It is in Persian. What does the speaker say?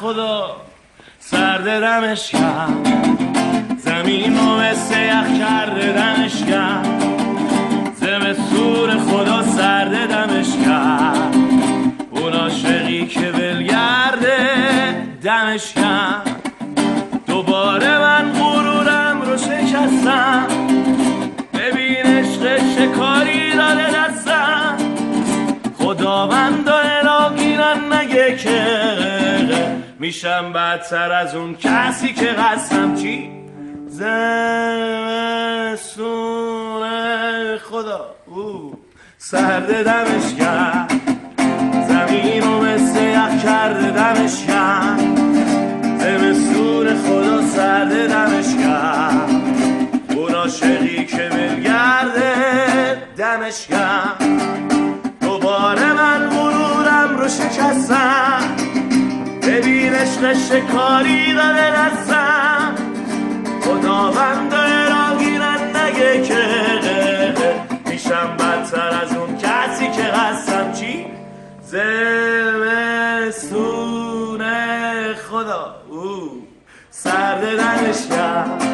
خدا سرد دمش کرد، زمین رو مثل یخ کرده دمش کرد، زمستون خدا سرد دمش کرد، اون عاشقی که ولگرده دمش کرد. دوباره من غرورم رو شکستم، ببین عشق شکاری داره دستم، خداوند و الهگیرن نگه که میشم بدتر از اون کسی که قسم. چی؟ زمستون خدا سرد دمش کرد، زمین رو مثل یخ کرده دمش کرد، زمستون خدا سرد دمش کرد، اون عاشقی که ولگرده دمش کرد. دوباره من غرورم رو شکستم، ببین عشق شکاری داره دستم، خداوند و الهگیرن نگه که میشم بدتر از اون کسی که هستم. چی؟ زمستون خدا سرد دمش کرد،